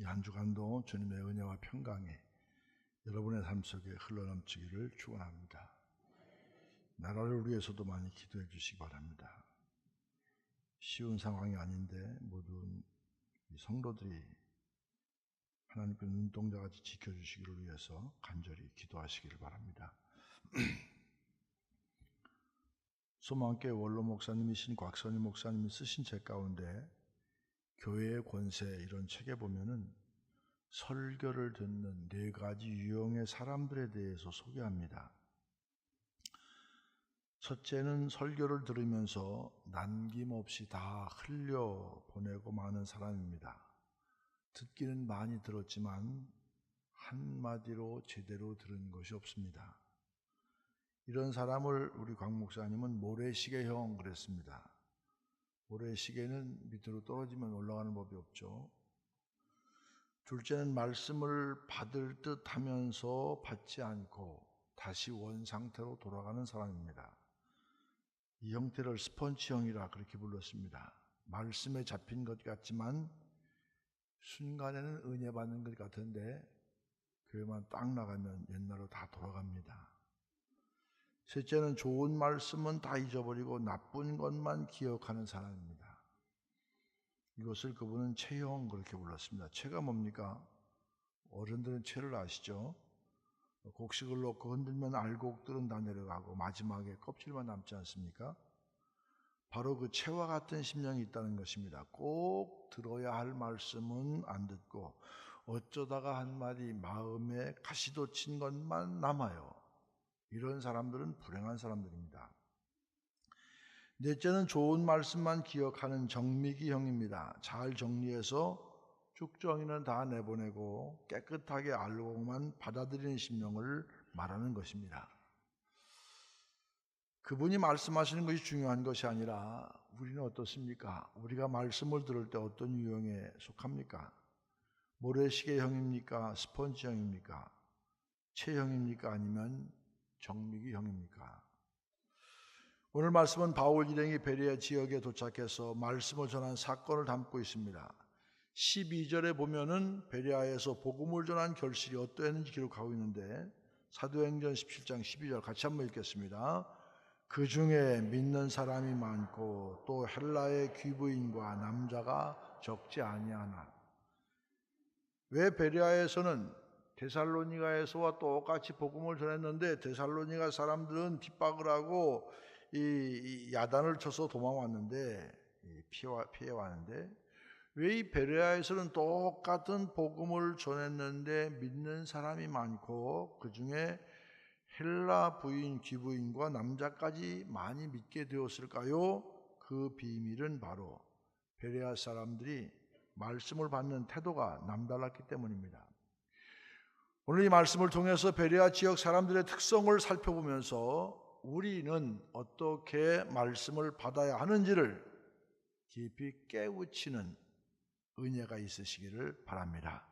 한 주간도 주님의 은혜와 평강이 여러분의 삶 속에 흘러넘치기를 축원합니다. 나라를 위해서도 많이 기도해 주시기 바랍니다. 쉬운 상황이 아닌데 모든 성도들이 하나님께 눈동자같이 지켜주시기를 위해서 간절히 기도하시기를 바랍니다. 소망교회 원로 목사님이신 곽선희 목사님이 쓰신 책 가운데 교회의 권세 이런 책에 보면은 설교를 듣는 4가지 유형의 사람들에 대해서 소개합니다. 첫째는 설교를 들으면서 남김없이 다 흘려보내고 마는 사람입니다. 듣기는 많이 들었지만 한마디로 제대로 들은 것이 없습니다. 이런 사람을 우리 곽 목사님은 모래시계형 그랬습니다. 모래시계는 밑으로 떨어지면 올라가는 법이 없죠. 둘째는 말씀을 받을 듯 하면서 받지 않고 다시 원상태로 돌아가는 사람입니다. 이 형태를 스펀지형이라 그렇게 불렀습니다. 말씀에 잡힌 것 같지만 순간에는 은혜 받는 것 같은데 교회만 딱 나가면 옛날로 다 돌아갑니다. 셋째는 좋은 말씀은 다 잊어버리고 나쁜 것만 기억하는 사람입니다. 이것을 그분은 체형 그렇게 불렀습니다. 체가 뭡니까? 어른들은 체를 아시죠? 곡식을 넣고 흔들면 알곡들은 다 내려가고 마지막에 껍질만 남지 않습니까? 바로 그 체와 같은 심령이 있다는 것입니다. 꼭 들어야 할 말씀은 안 듣고 어쩌다가 한마디 마음에 가시도 친 것만 남아요. 이런 사람들은 불행한 사람들입니다. 넷째는 좋은 말씀만 기억하는 정미기형입니다. 잘 정리해서 쭉정이는 다 내보내고 깨끗하게 알고만 받아들이는 심령을 말하는 것입니다. 그분이 말씀하시는 것이 중요한 것이 아니라 우리는 어떻습니까? 우리가 말씀을 들을 때 어떤 유형에 속합니까? 모래시계형입니까? 스펀지형입니까? 체형입니까? 아니면 정미기형입니까? 오늘 말씀은 바울 일행이 베레아 지역에 도착해서 말씀을 전한 사건을 담고 있습니다. 12절에 보면은 베레아에서 복음을 전한 결실이 어떠했는지 기록하고 있는데 사도행전 17장 12절 같이 한번 읽겠습니다. 그 중에 믿는 사람이 많고 또 헬라의 귀부인과 남자가 적지 아니하나. 왜 베레아에서는 데살로니가에서와 똑같이 복음을 전했는데 데살로니가 사람들은 핍박을 하고 이 야단을 쳐서 도망왔는데 피해왔는데 왜 이 베레아에서는 똑같은 복음을 전했는데 믿는 사람이 많고 그 중에 헬라 부인 귀부인과 남자까지 많이 믿게 되었을까요? 그 비밀은 바로 베레아 사람들이 말씀을 받는 태도가 남달랐기 때문입니다. 오늘 이 말씀을 통해서 베레아 지역 사람들의 특성을 살펴보면서 우리는 어떻게 말씀을 받아야 하는지를 깊이 깨우치는 은혜가 있으시기를 바랍니다.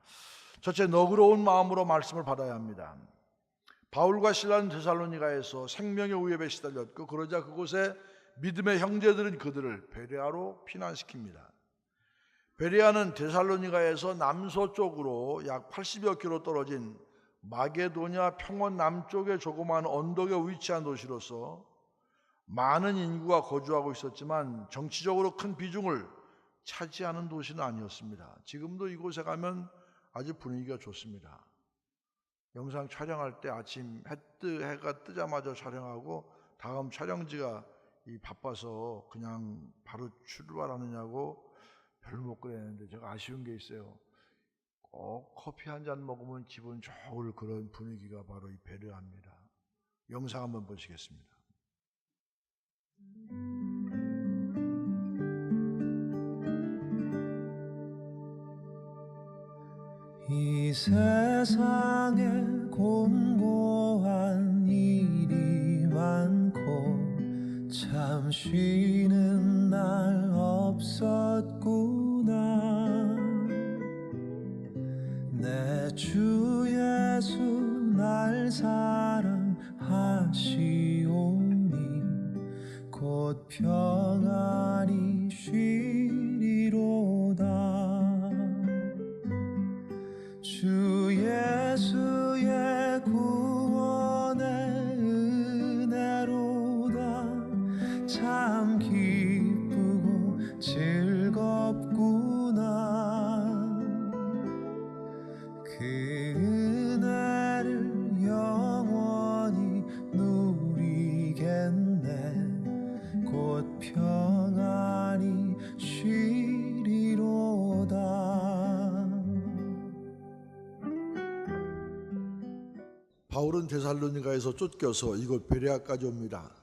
첫째, 너그러운 마음으로 말씀을 받아야 합니다. 바울과 실라는 데살로니가에서 생명의 위협에 시달렸고 그러자 그곳에 믿음의 형제들은 그들을 베레아로 피난시킵니다. 베레아는 데살로니가에서 남서쪽으로 약 80여 킬로 떨어진 마게도냐 평원 남쪽의 조그마한 언덕에 위치한 도시로서 많은 인구가 거주하고 있었지만 정치적으로 큰 비중을 차지하는 도시는 아니었습니다. 지금도 이곳에 가면 아주 분위기가 좋습니다. 영상 촬영할 때 아침 해가 뜨자마자 촬영하고 다음 촬영지가 바빠서 그냥 바로 출발하느냐고 별로 못 그랬는데 제가 아쉬운 게 있어요. 꼭 커피 한 잔 먹으면 기분 좋을 그런 분위기가 바로 이 베레아입니다. 영상 한번 보시겠습니다. 이 세상에 곤고한 일이 많고 참 쉬는 날 없었구나. 내 주 예수 날 사랑하시오니 곧 평안히 쉬리로다. 참 기쁘고 즐겁구나. 그 은혜를 영원히 누리겠네. 곧 평안히 쉬리로다. 바울은 데살로니가에서 쫓겨서 이곳 베레아까지 옵니다.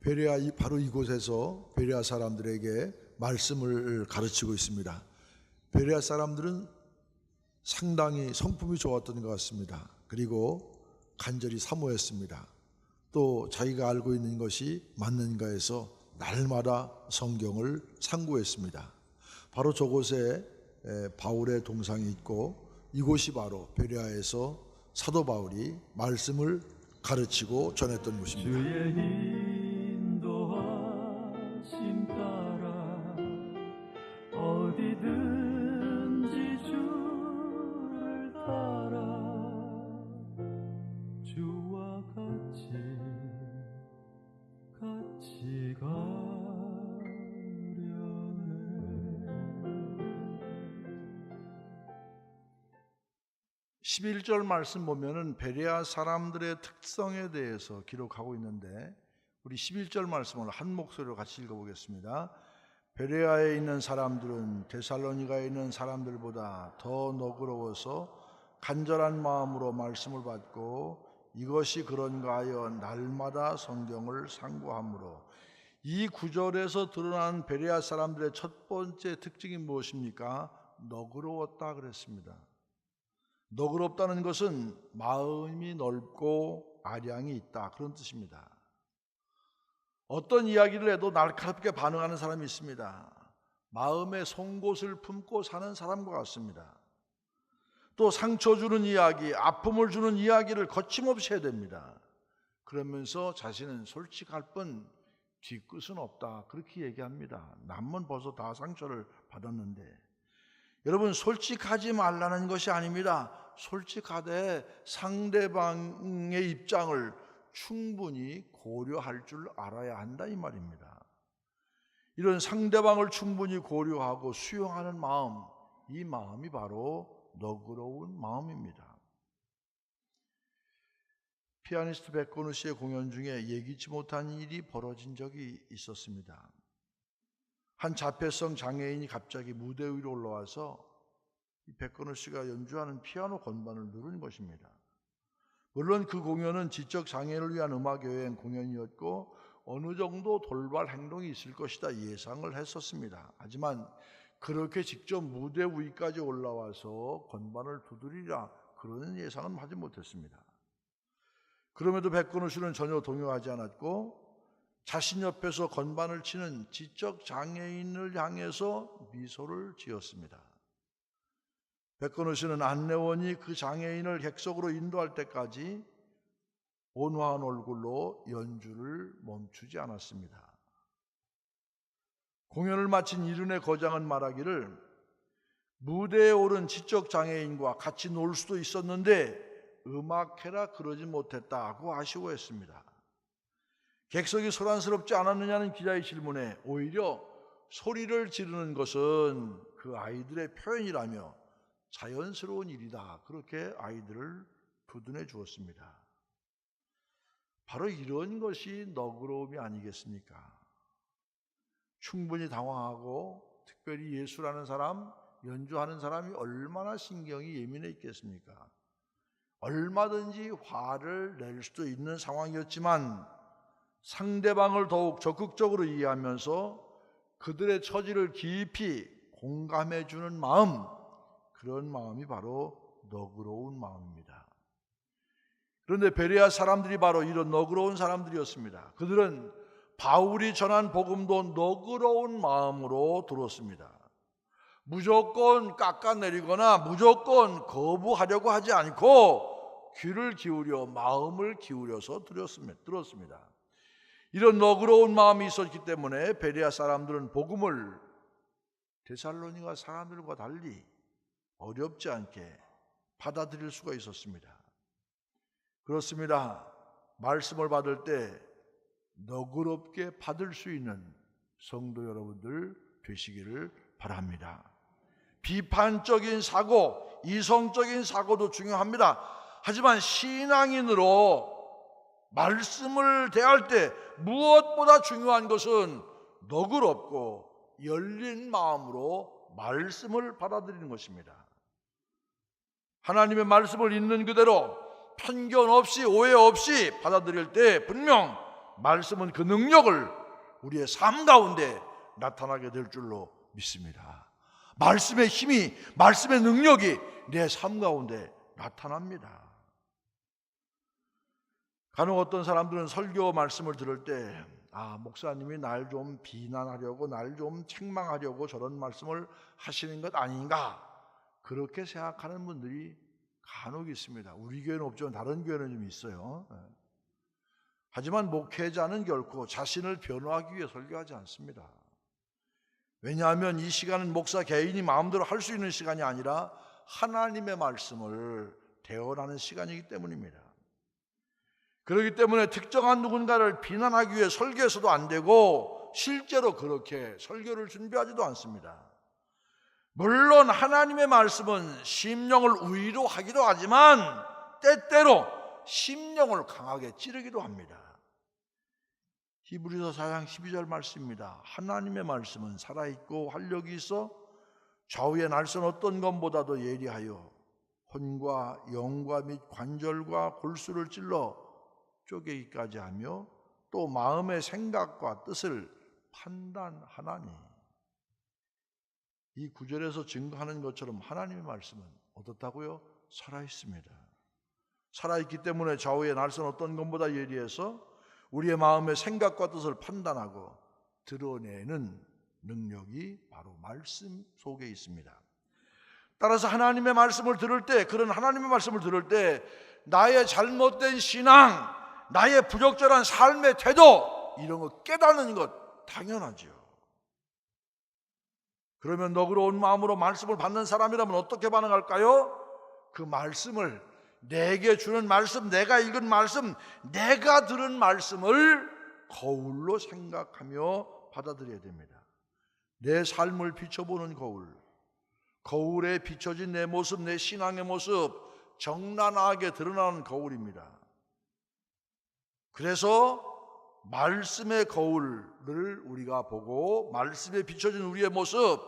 베레아 바로 이곳에서 베레아 사람들에게 말씀을 가르치고 있습니다. 베레아 사람들은 상당히 성품이 좋았던 것 같습니다. 그리고 간절히 사모했습니다. 또 자기가 알고 있는 것이 맞는가 해서 날마다 성경을 상고했습니다. 바로 저곳에 바울의 동상이 있고 이곳이 바로 베레아에서 사도 바울이 말씀을 가르치고 전했던 곳입니다. 주의 인도하심 따라 어디든지 주를 따라 주와 같이 가려네. 11절 말씀 보면은 베레아 사람들의 특성에 대해서 기록하고 있는데 우리 11절 말씀을 한 목소리로 같이 읽어보겠습니다. 베레아에 있는 사람들은 데살로니가에 있는 사람들보다 더 너그러워서 간절한 마음으로 말씀을 받고 이것이 그런가 하여 날마다 성경을 상고하므로. 이 구절에서 드러난 베레아 사람들의 첫 번째 특징이 무엇입니까? 너그러웠다 그랬습니다. 너그럽다는 것은 마음이 넓고 아량이 있다 그런 뜻입니다. 어떤 이야기를 해도 날카롭게 반응하는 사람이 있습니다. 마음의 송곳을 품고 사는 사람과 같습니다. 또 상처 주는 이야기, 아픔을 주는 이야기를 거침없이 해야 됩니다. 그러면서 자신은 솔직할 뿐 뒤끝은 없다 그렇게 얘기합니다. 남은 벌써 다 상처를 받았는데. 여러분, 솔직하지 말라는 것이 아닙니다. 솔직하되 상대방의 입장을 충분히 고려할 줄 알아야 한다 이 말입니다. 이런 상대방을 충분히 고려하고 수용하는 마음, 이 마음이 바로 너그러운 마음입니다. 피아니스트 백건우 씨의 공연 중에 예기치 못한 일이 벌어진 적이 있었습니다. 한 자폐성 장애인이 갑자기 무대 위로 올라와서 백건우 씨가 연주하는 피아노 건반을 누른 것입니다. 물론 그 공연은 지적 장애인을 위한 음악 여행 공연이었고 어느 정도 돌발 행동이 있을 것이다 예상을 했었습니다. 하지만 그렇게 직접 무대 위까지 올라와서 건반을 두드리라 그런 예상은 하지 못했습니다. 그럼에도 백건우 씨는 전혀 동요하지 않았고 자신 옆에서 건반을 치는 지적 장애인을 향해서 미소를 지었습니다. 백건우 씨는 안내원이 그 장애인을 객석으로 인도할 때까지 온화한 얼굴로 연주를 멈추지 않았습니다. 공연을 마친 이른의 거장은 말하기를 무대에 오른 지적 장애인과 같이 놀 수도 있었는데 음악회라 그러지 못했다고 아쉬워했습니다. 객석이 소란스럽지 않았느냐는 기자의 질문에 오히려 소리를 지르는 것은 그 아이들의 표현이라며 자연스러운 일이다 그렇게 아이들을 두둔해 주었습니다. 바로 이런 것이 너그러움이 아니겠습니까? 충분히 당황하고 특별히 예수라는 사람, 연주하는 사람이 얼마나 신경이 예민해 있겠습니까? 얼마든지 화를 낼 수도 있는 상황이었지만 상대방을 더욱 적극적으로 이해하면서 그들의 처지를 깊이 공감해 주는 마음, 그런 마음이 바로 너그러운 마음입니다. 그런데 베레아 사람들이 바로 이런 너그러운 사람들이었습니다. 그들은 바울이 전한 복음도 너그러운 마음으로 들었습니다. 무조건 깎아내리거나 무조건 거부하려고 하지 않고 귀를 기울여 마음을 기울여서 들었습니다. 이런 너그러운 마음이 있었기 때문에 베레아 사람들은 복음을 데살로니가 사람들과 달리 어렵지 않게 받아들일 수가 있었습니다. 그렇습니다. 말씀을 받을 때 너그럽게 받을 수 있는 성도 여러분들 되시기를 바랍니다. 비판적인 사고, 이성적인 사고도 중요합니다. 하지만 신앙인으로 말씀을 대할 때 무엇보다 중요한 것은 너그럽고 열린 마음으로 말씀을 받아들이는 것입니다. 하나님의 말씀을 있는 그대로 편견 없이 오해 없이 받아들일 때 분명 말씀은 그 능력을 우리의 삶 가운데 나타나게 될 줄로 믿습니다. 말씀의 힘이, 말씀의 능력이 내 삶 가운데 나타납니다. 간혹 어떤 사람들은 설교 말씀을 들을 때 목사님이 날 좀 비난하려고, 날 좀 책망하려고 저런 말씀을 하시는 것 아닌가, 그렇게 생각하는 분들이 간혹 있습니다. 우리 교회는 없지만 다른 교회는 좀 있어요. 하지만 목회자는 결코 자신을 변호하기 위해 설교하지 않습니다. 왜냐하면 이 시간은 목사 개인이 마음대로 할 수 있는 시간이 아니라 하나님의 말씀을 대언하는 시간이기 때문입니다. 그렇기 때문에 특정한 누군가를 비난하기 위해 설교해서도 안 되고 실제로 그렇게 설교를 준비하지도 않습니다. 물론 하나님의 말씀은 심령을 위로하기도 하지만 때때로 심령을 강하게 찌르기도 합니다. 히브리서 4장 12절 말씀입니다. 하나님의 말씀은 살아있고 활력이 있어 좌우의 날선 어떤 것보다도 예리하여 혼과 영과 및 관절과 골수를 찔러 쪼개기까지 하며 또 마음의 생각과 뜻을 판단하나니. 이 구절에서 증거하는 것처럼 하나님의 말씀은 어떻다고요? 살아있습니다. 살아있기 때문에 좌우의 날선 어떤 것보다 예리해서 우리의 마음의 생각과 뜻을 판단하고 드러내는 능력이 바로 말씀 속에 있습니다. 따라서 하나님의 말씀을 들을 때, 그런 하나님의 말씀을 들을 때 나의 잘못된 신앙, 나의 부적절한 삶의 태도, 이런 거 깨닫는 것 당연하죠. 그러면 너그러운 마음으로 말씀을 받는 사람이라면 어떻게 반응할까요? 그 말씀을, 내게 주는 말씀, 내가 읽은 말씀, 내가 들은 말씀을 거울로 생각하며 받아들여야 됩니다. 내 삶을 비춰보는 거울, 거울에 비춰진 내 모습, 내 신앙의 모습, 정나하게 드러나는 거울입니다. 그래서 말씀의 거울을 우리가 보고 말씀에 비춰진 우리의 모습,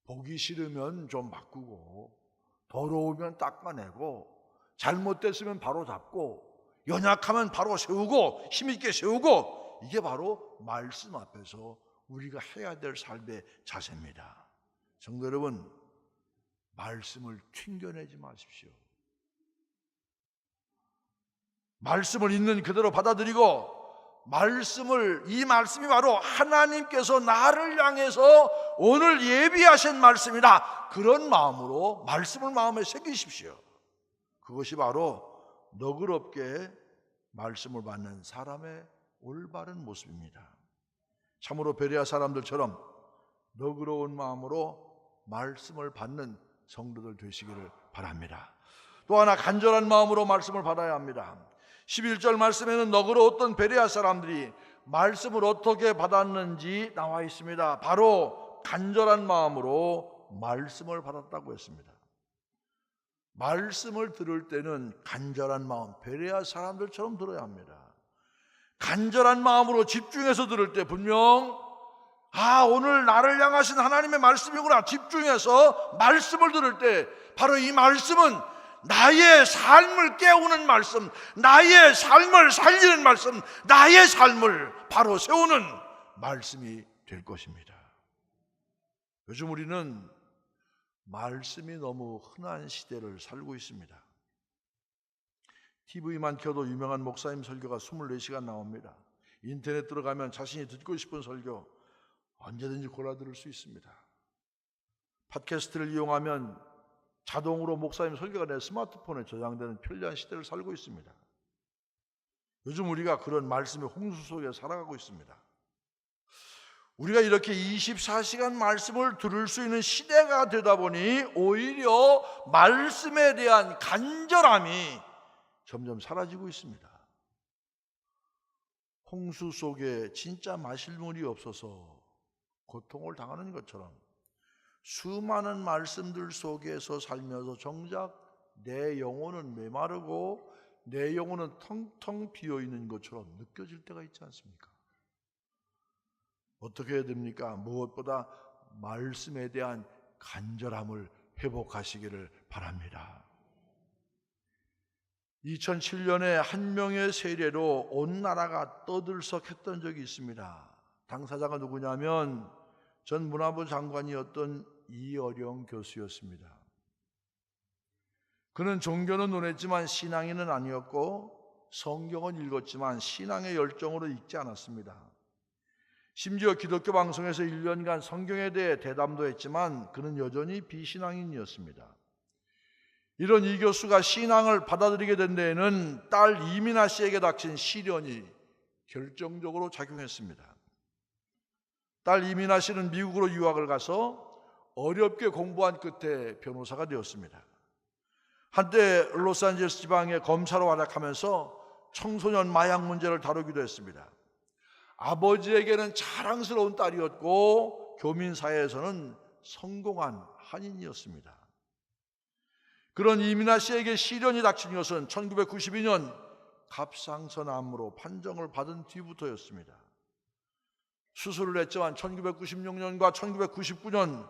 보기 싫으면 좀 바꾸고, 더러우면 닦아내고, 잘못됐으면 바로 잡고, 연약하면 바로 세우고, 힘있게 세우고, 이게 바로 말씀 앞에서 우리가 해야 될 삶의 자세입니다. 성도 여러분, 말씀을 튕겨내지 마십시오. 말씀을 있는 그대로 받아들이고, 이 말씀이 바로 하나님께서 나를 향해서 오늘 예비하신 말씀이다, 그런 마음으로 말씀을 마음에 새기십시오. 그것이 바로 너그럽게 말씀을 받는 사람의 올바른 모습입니다. 참으로 베레아 사람들처럼 너그러운 마음으로 말씀을 받는 성도들 되시기를 바랍니다. 또 하나, 간절한 마음으로 말씀을 받아야 합니다. 11절 말씀에는 너그러웠던 베레아 사람들이 말씀을 어떻게 받았는지 나와 있습니다. 바로 간절한 마음으로 말씀을 받았다고 했습니다. 말씀을 들을 때는 간절한 마음, 베레아 사람들처럼 들어야 합니다. 간절한 마음으로 집중해서 들을 때 분명 오늘 나를 향하신 하나님의 말씀이구나, 집중해서 말씀을 들을 때 바로 이 말씀은 나의 삶을 깨우는 말씀, 나의 삶을 살리는 말씀, 나의 삶을 바로 세우는 말씀이 될 것입니다. 요즘 우리는 말씀이 너무 흔한 시대를 살고 있습니다. TV만 켜도 유명한 목사님 설교가 24시간 나옵니다. 인터넷 들어가면 자신이 듣고 싶은 설교 언제든지 골라 들을 수 있습니다. 팟캐스트를 이용하면 자동으로 목사님 설교가 내 스마트폰에 저장되는 편리한 시대를 살고 있습니다. 요즘 우리가 그런 말씀의 홍수 속에 살아가고 있습니다. 우리가 이렇게 24시간 말씀을 들을 수 있는 시대가 되다 보니 오히려 말씀에 대한 간절함이 점점 사라지고 있습니다. 홍수 속에 진짜 마실 물이 없어서 고통을 당하는 것처럼 수많은 말씀들 속에서 살면서 정작 내 영혼은 메마르고 내 영혼은 텅텅 비어있는 것처럼 느껴질 때가 있지 않습니까? 어떻게 해야 됩니까? 무엇보다 말씀에 대한 간절함을 회복하시기를 바랍니다. 2007년에 한 명의 세례로 온 나라가 떠들썩했던 적이 있습니다. 당사자가 누구냐면 전 문화부 장관이었던 이어령 교수였습니다. 그는 종교는 논했지만 신앙인은 아니었고 성경은 읽었지만 신앙의 열정으로 읽지 않았습니다. 심지어 기독교 방송에서 1년간 성경에 대해 대담도 했지만 그는 여전히 비신앙인이었습니다. 이런 이 교수가 신앙을 받아들이게 된 데에는 딸 이민아 씨에게 닥친 시련이 결정적으로 작용했습니다. 딸 이민아 씨는 미국으로 유학을 가서 어렵게 공부한 끝에 변호사가 되었습니다. 한때 로스앤젤레스 지방의 검사로 활약하면서 청소년 마약 문제를 다루기도 했습니다. 아버지에게는 자랑스러운 딸이었고 교민사회에서는 성공한 한인이었습니다. 그런 이민아 씨에게 시련이 닥친 것은 1992년 갑상선암으로 판정을 받은 뒤부터였습니다. 수술을 했지만 1996년과 1999년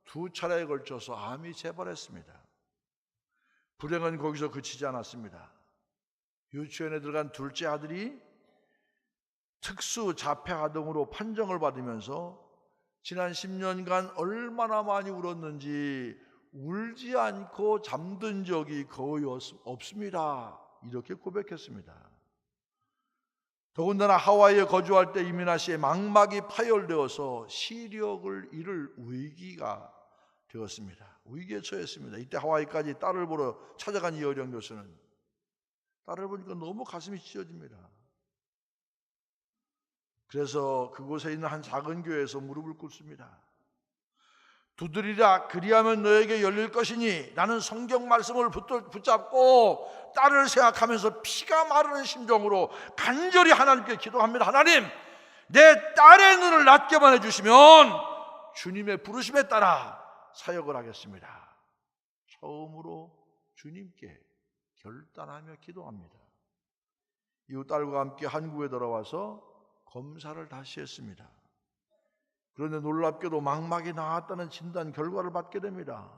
두 차례에 걸쳐서 암이 재발했습니다. 불행은 거기서 그치지 않았습니다. 유치원에 들어간 둘째 아들이 특수 자폐 아동으로 판정을 받으면서 지난 10년간 얼마나 많이 울었는지 울지 않고 잠든 적이 거의 없습니다. 이렇게 고백했습니다. 더군다나 하와이에 거주할 때 이민아 씨의 망막이 파열되어서 시력을 잃을 위기가 되었습니다. 위기에 처했습니다. 이때 하와이까지 딸을 보러 찾아간 이어령 교수는 딸을 보니까 너무 가슴이 찢어집니다. 그래서 그곳에 있는 한 작은 교회에서 무릎을 꿇습니다. 두드리라 그리하면 너에게 열릴 것이니 라는 성경 말씀을 붙잡고 딸을 생각하면서 피가 마르는 심정으로 간절히 하나님께 기도합니다. 하나님, 내 딸의 눈을 낫게만 해주시면 주님의 부르심에 따라 사역을 하겠습니다. 처음으로 주님께 결단하며 기도합니다. 이후 딸과 함께 한국에 돌아와서 검사를 다시 했습니다. 그런데 놀랍게도 망막이 나았다는 진단 결과를 받게 됩니다.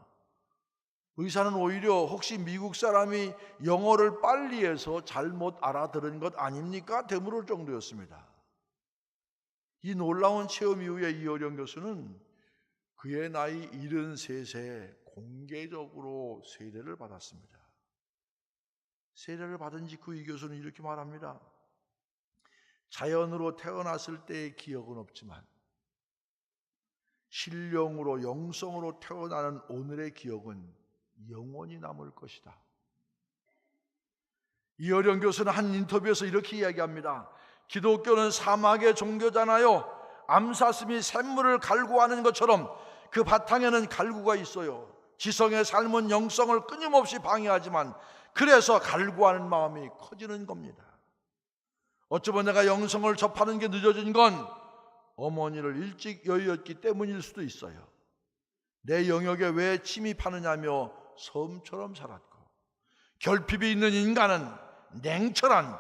의사는 오히려 혹시 미국 사람이 영어를 빨리 해서 잘못 알아들은 것 아닙니까? 되물을 정도였습니다. 이 놀라운 체험 이후에 이어령 교수는 그의 나이 73세에 공개적으로 세례를 받았습니다. 세례를 받은 직후 이 교수는 이렇게 말합니다. 자연으로 태어났을 때의 기억은 없지만 신령으로 영성으로 태어나는 오늘의 기억은 영원히 남을 것이다. 이어령 교수는 한 인터뷰에서 이렇게 이야기합니다. 기독교는 사막의 종교잖아요. 암사슴이 샘물을 갈구하는 것처럼 그 바탕에는 갈구가 있어요. 지성의 삶은 영성을 끊임없이 방해하지만 그래서 갈구하는 마음이 커지는 겁니다. 어쩌면 내가 영성을 접하는 게 늦어진 건 어머니를 일찍 여의었기 때문일 수도 있어요. 내 영역에 왜 침입하느냐며 섬처럼 살았고 결핍이 있는 인간은 냉철한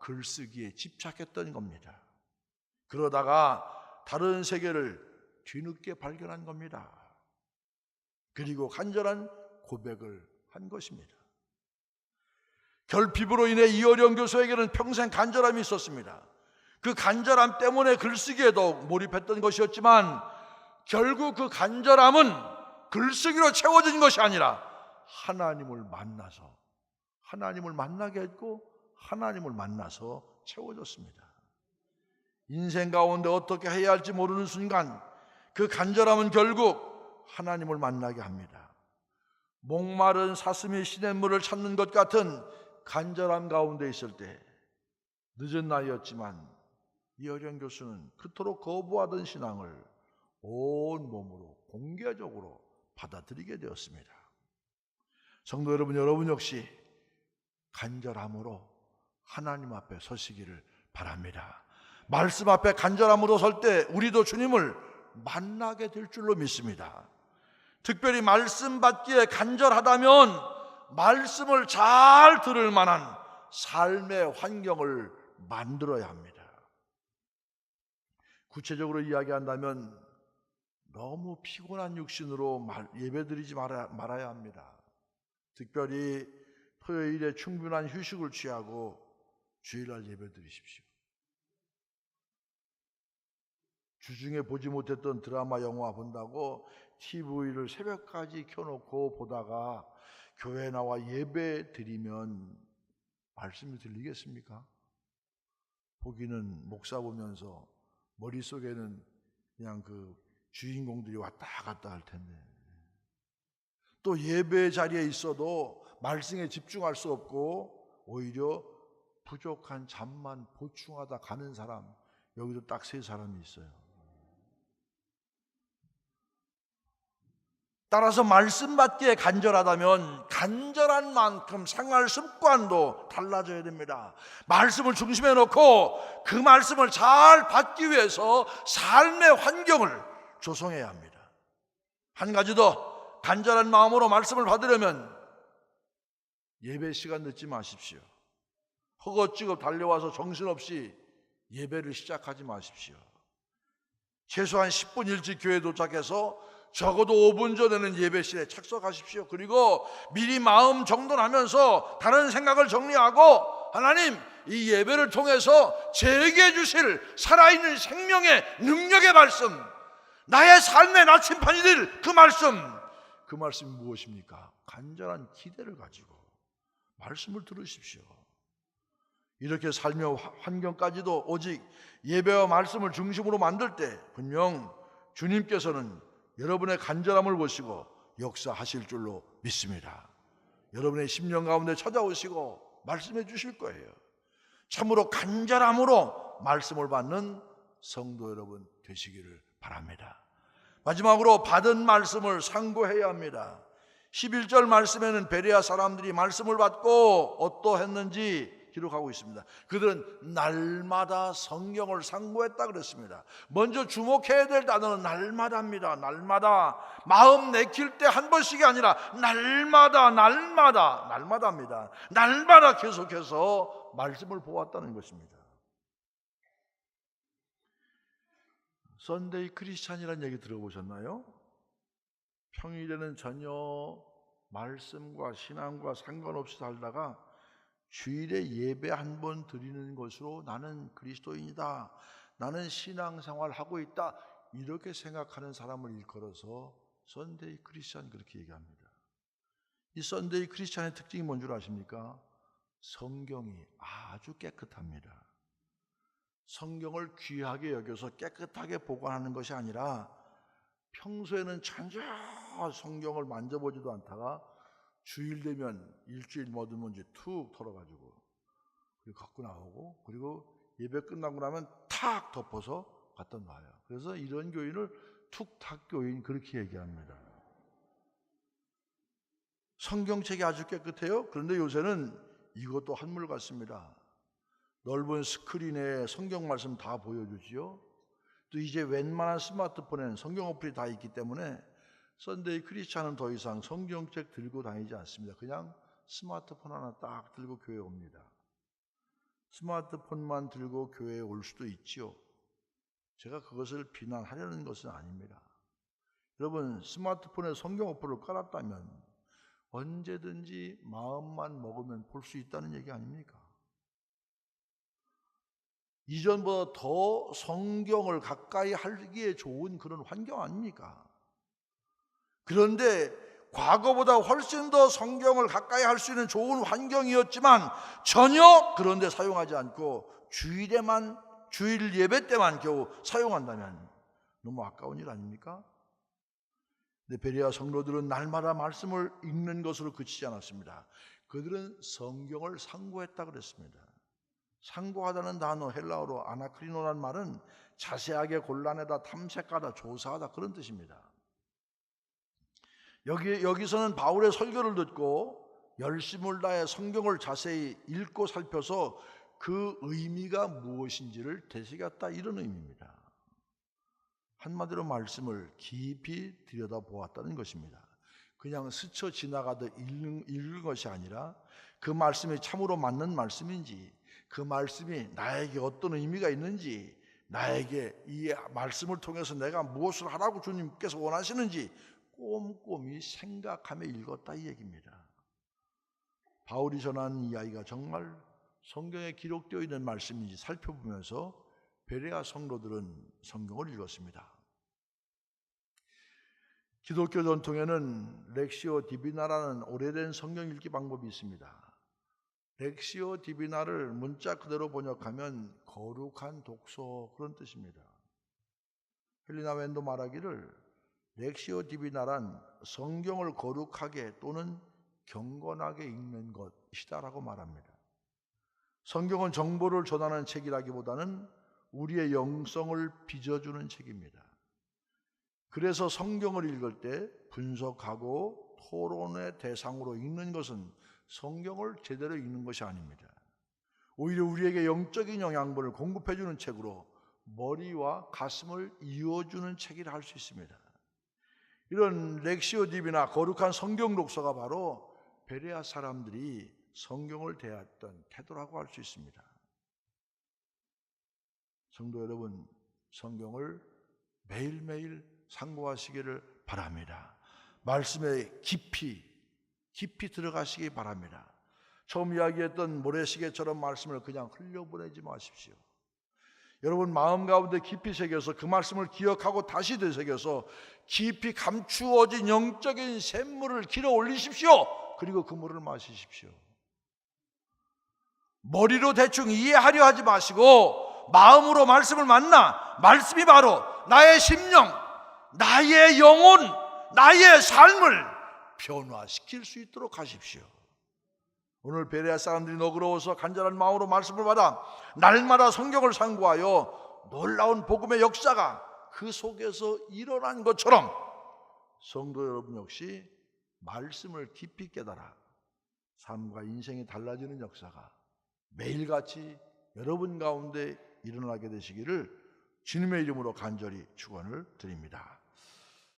글쓰기에 집착했던 겁니다. 그러다가 다른 세계를 뒤늦게 발견한 겁니다. 그리고 간절한 고백을 한 것입니다. 결핍으로 인해 이어령 교수에게는 평생 간절함이 있었습니다. 그 간절함 때문에 글쓰기에도 몰입했던 것이었지만 결국 그 간절함은 글쓰기로 채워진 것이 아니라 하나님을 만나서 하나님을 만나게 했고 하나님을 만나서 채워졌습니다. 인생 가운데 어떻게 해야 할지 모르는 순간 그 간절함은 결국 하나님을 만나게 합니다. 목마른 사슴이 시냇물을 찾는 것 같은 간절함 가운데 있을 때 늦은 나이였지만 이어령 교수는 그토록 거부하던 신앙을 온 몸으로 공개적으로 받아들이게 되었습니다. 성도 여러분, 여러분 역시 간절함으로 하나님 앞에 서시기를 바랍니다. 말씀 앞에 간절함으로 설 때 우리도 주님을 만나게 될 줄로 믿습니다. 특별히 말씀 받기에 간절하다면 말씀을 잘 들을 만한 삶의 환경을 만들어야 합니다. 구체적으로 이야기한다면 너무 피곤한 육신으로 예배드리지 말아야 합니다. 특별히 토요일에 충분한 휴식을 취하고 주일날 예배드리십시오. 주중에 보지 못했던 드라마 영화 본다고 TV를 새벽까지 켜놓고 보다가 교회 나와 예배 드리면 말씀이 들리겠습니까? 보기는 목사 보면서 머릿속에는 그냥 그 주인공들이 왔다 갔다 할 텐데, 또 예배 자리에 있어도 말씀에 집중할 수 없고 오히려 부족한 잠만 보충하다 가는 사람, 여기도 딱 3사람이 있어요. 따라서 말씀 받기에 간절하다면 간절한 만큼 생활 습관도 달라져야 됩니다. 말씀을 중심에 놓고 그 말씀을 잘 받기 위해서 삶의 환경을 조성해야 합니다. 한 가지 더, 간절한 마음으로 말씀을 받으려면 예배 시간 늦지 마십시오. 허겁지겁 달려와서 정신없이 예배를 시작하지 마십시오. 최소한 10분 일찍 교회에 도착해서 적어도 5분 전에는 예배실에 착석하십시오. 그리고 미리 마음 정돈하면서 다른 생각을 정리하고, 하나님, 이 예배를 통해서 제게 주실 살아있는 생명의 능력의 말씀, 나의 삶의 나침판이 될 그 말씀이 무엇입니까? 간절한 기대를 가지고 말씀을 들으십시오. 이렇게 삶의 환경까지도 오직 예배와 말씀을 중심으로 만들 때 분명 주님께서는 여러분의 간절함을 보시고 역사하실 줄로 믿습니다. 여러분의 심령 가운데 찾아오시고 말씀해 주실 거예요. 참으로 간절함으로 말씀을 받는 성도 여러분 되시기를 바랍니다. 마지막으로 받은 말씀을 상고해야 합니다. 11절 말씀에는 베레아 사람들이 말씀을 받고 어떠했는지 기록하고 있습니다. 그들은 날마다 성경을 상고했다 그랬습니다. 먼저 주목해야 될 단어는 날마다입니다. 날마다, 마음 내킬 때 한 번씩이 아니라 날마다입니다. 날마다 계속해서 말씀을 보았다는 것입니다. 선데이 크리스찬이라는 얘기 들어보셨나요? 평일에는 전혀 말씀과 신앙과 상관없이 살다가 주일에 예배 한 번 드리는 것으로 나는 그리스도인이다, 나는 신앙생활 하고 있다, 이렇게 생각하는 사람을 일컬어서 선데이 크리스찬 그렇게 얘기합니다. 이 선데이 크리스찬의 특징이 뭔 줄 아십니까? 성경이 아주 깨끗합니다. 성경을 귀하게 여겨서 깨끗하게 보관하는 것이 아니라 평소에는 전혀 성경을 만져보지도 않다가 주일 되면 일주일 뭐든 이제 툭 털어가지고 그리고 갖고 나오고, 그리고 예배 끝나고 나면 탁 덮어서 갖다 놔요. 그래서 이런 교인을 툭탁 교인 그렇게 얘기합니다. 성경책이 아주 깨끗해요. 그런데 요새는 이것도 한물 같습니다. 넓은 스크린에 성경 말씀 다 보여주지요. 또 이제 웬만한 스마트폰에는 성경 어플이 다 있기 때문에 선데이 크리스찬은 더 이상 성경책 들고 다니지 않습니다. 그냥 스마트폰 하나 딱 들고 교회에 옵니다. 스마트폰만 들고 교회에 올 수도 있지요. 제가 그것을 비난하려는 것은 아닙니다. 여러분, 스마트폰에 성경 어플을 깔았다면 언제든지 마음만 먹으면 볼 수 있다는 얘기 아닙니까? 이전보다 더 성경을 가까이 하기에 좋은 그런 환경 아닙니까? 그런데 과거보다 훨씬 더 성경을 가까이 할 수 있는 좋은 환경이었지만 전혀 그런 데 사용하지 않고 주일 예배 때만 겨우 사용한다면 너무 아까운 일 아닙니까? 근데 베레아 성도들은 날마다 말씀을 읽는 것으로 그치지 않았습니다. 그들은 성경을 상고했다 그랬습니다. 상고하다는 단어, 헬라어로 아나크리노라는 말은 자세하게 골라내다, 탐색하다, 조사하다, 그런 뜻입니다. 여기서는 바울의 설교를 듣고 열심을 다해 성경을 자세히 읽고 살펴서 그 의미가 무엇인지를 되새겼다, 이런 의미입니다. 한마디로 말씀을 깊이 들여다보았다는 것입니다. 그냥 스쳐 지나가듯 읽는 것이 아니라 그 말씀이 참으로 맞는 말씀인지, 그 말씀이 나에게 어떤 의미가 있는지, 나에게 이 말씀을 통해서 내가 무엇을 하라고 주님께서 원하시는지 꼼꼼히 생각하며 읽었다, 이 얘기입니다. 바울이 전한 이야기가 정말 성경에 기록되어 있는 말씀인지 살펴보면서 베레아 성도들은 성경을 읽었습니다. 기독교 전통에는 렉시오 디비나라는 오래된 성경 읽기 방법이 있습니다. 렉시오 디비나를 문자 그대로 번역하면 거룩한 독서, 그런 뜻입니다. 헬리나 웬도 말하기를 렉시오 디비나란 성경을 거룩하게 또는 경건하게 읽는 것이다라고 말합니다. 성경은 정보를 전하는 책이라기보다는 우리의 영성을 빚어주는 책입니다. 그래서 성경을 읽을 때 분석하고 토론의 대상으로 읽는 것은 성경을 제대로 읽는 것이 아닙니다. 오히려 우리에게 영적인 영양분을 공급해주는 책으로 머리와 가슴을 이어주는 책이라 할 수 있습니다. 이런 렉시오 디비나 거룩한 성경 독서가 바로 베레아 사람들이 성경을 대했던 태도라고 할 수 있습니다. 성도 여러분, 성경을 매일매일 상고하시기를 바랍니다. 말씀에 깊이 들어가시기 바랍니다. 처음 이야기했던 모래시계처럼 말씀을 그냥 흘려보내지 마십시오. 여러분 마음 가운데 깊이 새겨서 그 말씀을 기억하고 다시 되새겨서 깊이 감추어진 영적인 샘물을 길어 올리십시오. 그리고 그 물을 마시십시오. 머리로 대충 이해하려 하지 마시고 마음으로 말씀을 만나 말씀이 바로 나의 심령, 나의 영혼, 나의 삶을 변화시킬 수 있도록 하십시오. 오늘 베레아 사람들이 너그러워서 간절한 마음으로 말씀을 받아 날마다 성경을 상고하여 놀라운 복음의 역사가 그 속에서 일어난 것처럼 성도 여러분 역시 말씀을 깊이 깨달아 삶과 인생이 달라지는 역사가 매일같이 여러분 가운데 일어나게 되시기를 주님의 이름으로 간절히 축원을 드립니다.